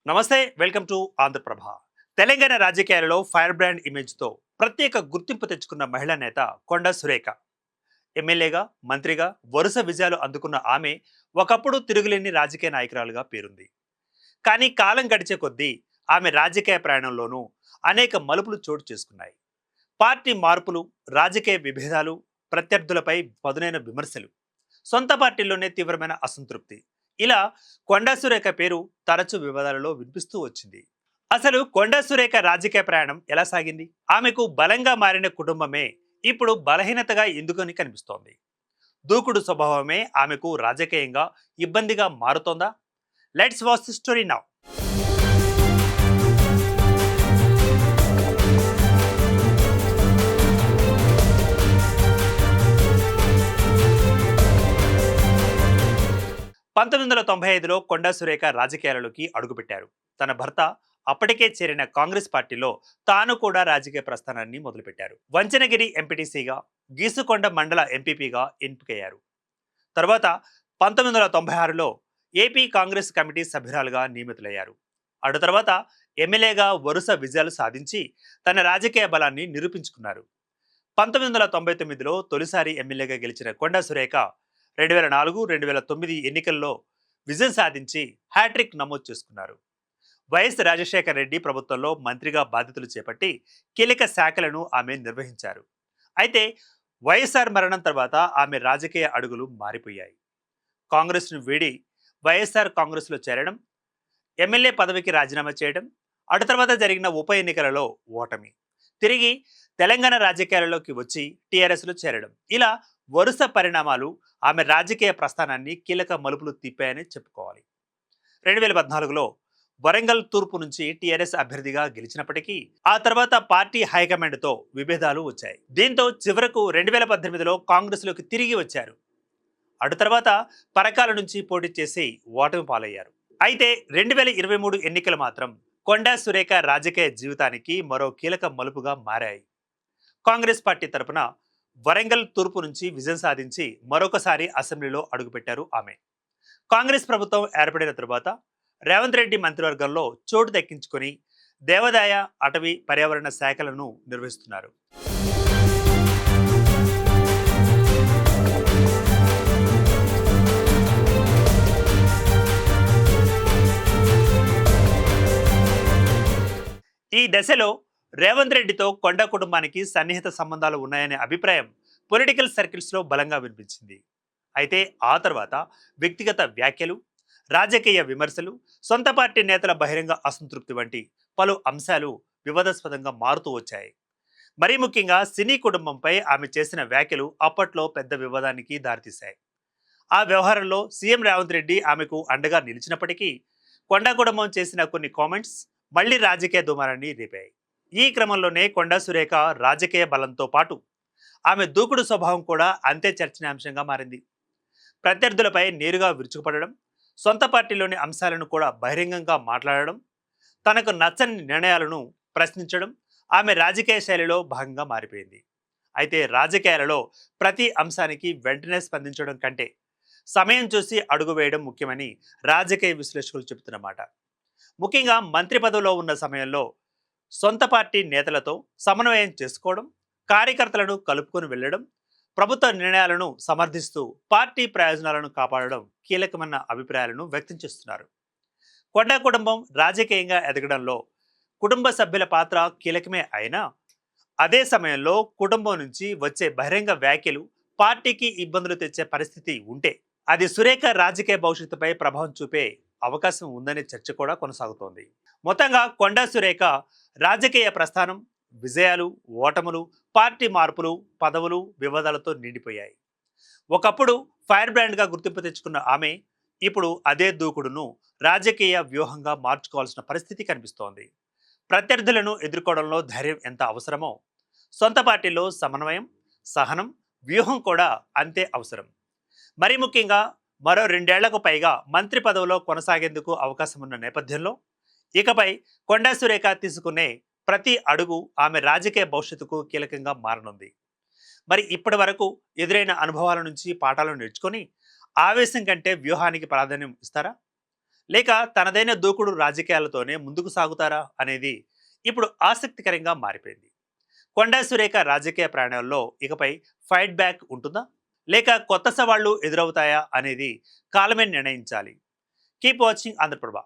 నమస్తే, welcome to Andhraprabha. Telangana రాజకీయాలలో fire brand ఇమేజ్తో ప్రత్యేక గుర్తింపు తెచ్చుకున్న మహిళా నేత కొండా సురేఖ. ఎమ్మెల్యేగా, మంత్రిగా వరుస విజయాలు అందుకున్న ఆమె ఒకప్పుడు తిరుగులేని రాజకీయ నాయకురాలుగా పేరుంది. కానీ కాలం గడిచే కొద్దీ ఆమె రాజకీయ ప్రయాణంలోనూ అనేక మలుపులు చోటు చేసుకున్నాయి. పార్టీ మార్పులు, రాజకీయ విభేదాలు, ప్రత్యర్థులపై పదునైన విమర్శలు, సొంత పార్టీలోనే తీవ్రమైన అసంతృప్తి. ఇలా కొండా సురేఖ పేరు తరచూ వివాదాలలో వినిపిస్తూ వచ్చింది. అసలు కొండా సురేఖ రాజకీయ ప్రయాణం ఎలా సాగింది? ఆమెకు బలంగా మారిన కుటుంబమే ఇప్పుడు బలహీనతగా ఎందుకని కనిపిస్తోంది? దూకుడు స్వభావమే ఆమెకు రాజకీయంగా ఇబ్బందిగా మారుతోందా? Let's watch the story now. 1995లో కొండా సురేఖ రాజకీయాలలోకి అడుగుపెట్టారు. తన భర్త అప్పటికే చేరిన కాంగ్రెస్ పార్టీలో తాను కూడా రాజకీయ ప్రస్థానాన్ని మొదలుపెట్టారు. వంచనగిరి ఎంపీటీసీగా, గీసుకొండ మండల ఎంపీపీగా ఎంపికయ్యారు. తర్వాత 1996లో ఏపీ కాంగ్రెస్ కమిటీ సభ్యురాలుగా నియమితులయ్యారు. అటు తర్వాత ఎమ్మెల్యేగా వరుస విజయాలు సాధించి తన రాజకీయ బలాన్ని నిరూపించుకున్నారు. 1999లో తొలిసారి ఎమ్మెల్యేగా గెలిచిన కొండా సురేఖ 2004-2009 ఎన్నికల్లో విజయం సాధించి హ్యాట్రిక్ నమోదు చేసుకున్నారు. వైఎస్ రాజశేఖర రెడ్డి ప్రభుత్వంలో మంత్రిగా బాధ్యతలు చేపట్టి కీలక శాఖలను ఆమె నిర్వహించారు. అయితే వైఎస్ఆర్ మరణం తర్వాత ఆమె రాజకీయ అడుగులు మారిపోయాయి. కాంగ్రెస్ను వీడి వైఎస్ఆర్ కాంగ్రెస్లో చేరడం, ఎమ్మెల్యే పదవికి రాజీనామా చేయడం, అటు తర్వాత జరిగిన ఉప ఎన్నికలలో ఓటమి, తిరిగి తెలంగాణ రాజకీయాలలోకి వచ్చి టీఆర్ఎస్లో చేరడం, ఇలా వరుస పరిణామాలు ఆమె రాజకీయ ప్రస్థానాన్ని కీలక మలుపులు తిప్పాయని చెప్పుకోవాలి. 2014లో వరంగల్ తూర్పు నుంచి టీఆర్ఎస్ అభ్యర్థిగా గెలిచినప్పటికీ ఆ తర్వాత పార్టీ హైకమాండ్తో విభేదాలు వచ్చాయి. దీంతో చివరకు 2018లో కాంగ్రెస్లోకి తిరిగి వచ్చారు. అటు తర్వాత పరకాల నుంచి పోటీ చేసి ఓటమి పాలయ్యారు. అయితే 2023 ఎన్నికలు మాత్రం కొండా సురేఖ రాజకీయ జీవితానికి మరో కీలక మలుపుగా మారాయి. కాంగ్రెస్ పార్టీ తరపున వరంగల్ తూర్పు నుంచి విజయం సాధించి మరొకసారి అసెంబ్లీలో అడుగుపెట్టారు ఆమె. కాంగ్రెస్ ప్రభుత్వం ఏర్పడిన తరువాత రేవంత్ రెడ్డి మంత్రివర్గంలో చోటు దక్కించుకొని దేవాదాయ, అటవీ, పర్యావరణ శాఖలను నిర్వహిస్తున్నారు. ఈ దశలో రేవంత్ రెడ్డితో కొండ కుటుంబానికి సన్నిహిత సంబంధాలు ఉన్నాయనే అభిప్రాయం పొలిటికల్ సర్కిల్స్లో బలంగా వినిపించింది. అయితే ఆ తర్వాత వ్యక్తిగత వ్యాఖ్యలు, రాజకీయ విమర్శలు, సొంత పార్టీ నేతల బహిరంగ అసంతృప్తి వంటి పలు అంశాలు వివాదాస్పదంగా మారుతూ వచ్చాయి. మరీ ముఖ్యంగా సినీ కుటుంబంపై ఆమె చేసిన వ్యాఖ్యలు అప్పట్లో పెద్ద వివాదానికి దారితీశాయి. ఆ వ్యవహారంలో సీఎం రేవంత్ రెడ్డి ఆమెకు అండగా నిలిచినప్పటికీ కొండా కుటుంబం చేసిన కొన్ని కామెంట్స్ మళ్లీ రాజకీయ దుమారాన్ని రేపాయి. ఈ క్రమంలోనే కొండా సురేఖ రాజకీయ బలంతో పాటు ఆమె దూకుడు స్వభావం కూడా అంతే చర్చనీయాంశంగా మారింది. ప్రత్యర్థులపై నేరుగా విరుచుకుపడడం, సొంత పార్టీలోని అంశాలను కూడా బహిరంగంగా మాట్లాడడం, తనకు నచ్చని నిర్ణయాలను ప్రశ్నించడం ఆమె రాజకీయ శైలిలో భాగంగా మారిపోయింది. అయితే రాజకీయాలలో ప్రతి అంశానికి వెంటనే స్పందించడం కంటే సమయం చూసి అడుగు వేయడం ముఖ్యమని రాజకీయ విశ్లేషకులు చెబుతున్నమాట. ముఖ్యంగా మంత్రి పదవిలో ఉన్న సమయంలో సొంత పార్టీ నేతలతో సమన్వయం చేసుకోవడం, కార్యకర్తలను కలుపుకొని వెళ్లడం, ప్రభుత్వ నిర్ణయాలను సమర్థిస్తూ పార్టీ ప్రయోజనాలను కాపాడడం కీలకమైన అభిప్రాయాలను వ్యక్తం చేస్తున్నారు. కొండా కుటుంబం రాజకీయంగా ఎదగడంలో కుటుంబ సభ్యుల పాత్ర కీలకమే అయినా అదే సమయంలో కుటుంబం నుంచి వచ్చే బహిరంగ వ్యాఖ్యలు పార్టీకి ఇబ్బందులు తెచ్చే పరిస్థితి ఉంటే అది సురేఖ రాజకీయ భవిష్యత్తుపై ప్రభావం చూపే అవకాశం ఉందనే చర్చ కూడా కొనసాగుతోంది. మొత్తంగా కొండా సురేఖ రాజకీయ ప్రస్థానం, విజయాలు, ఓటములు, పార్టీ మార్పులు, పదవులు, వివాదాలతో నిండిపోయాయి. ఒకప్పుడు ఫైర్ బ్రాండ్గా గుర్తింపు తెచ్చుకున్న ఆమె ఇప్పుడు అదే దూకుడును రాజకీయ వ్యూహంగా మార్చుకోవాల్సిన పరిస్థితి కనిపిస్తోంది. ప్రత్యర్థులను ఎదుర్కోవడంలో ధైర్యం ఎంత అవసరమో సొంత పార్టీలో సమన్వయం, సహనం, వ్యూహం కూడా అంతే అవసరం. మరీ ముఖ్యంగా మరో 2 ఏళ్లకు పైగా మంత్రి పదవిలో కొనసాగేందుకు అవకాశం ఉన్న నేపథ్యంలో ఇకపై కొండా సురేఖ తీసుకునే ప్రతి అడుగు ఆమె రాజకీయ భవిష్యత్తుకు కీలకంగా మారనుంది. మరి ఇప్పటి వరకు ఎదురైన అనుభవాల నుంచి పాఠాలను నేర్చుకొని ఆవేశం కంటే వ్యూహానికి ప్రాధాన్యం ఇస్తారా? లేక తనదైన దూకుడు రాజకీయాలతోనే ముందుకు సాగుతారా అనేది ఇప్పుడు ఆసక్తికరంగా మారిపోయింది. కొండా సురేఖ రాజకీయ ప్రయాణంలో ఇకపై ఫైట్ బ్యాక్ ఉంటుందా, లేక కొత్త సవాళ్లు ఎదురవుతాయా అనేది కాలమే నిర్ణయించాలి. Keep watching Andhraprabha.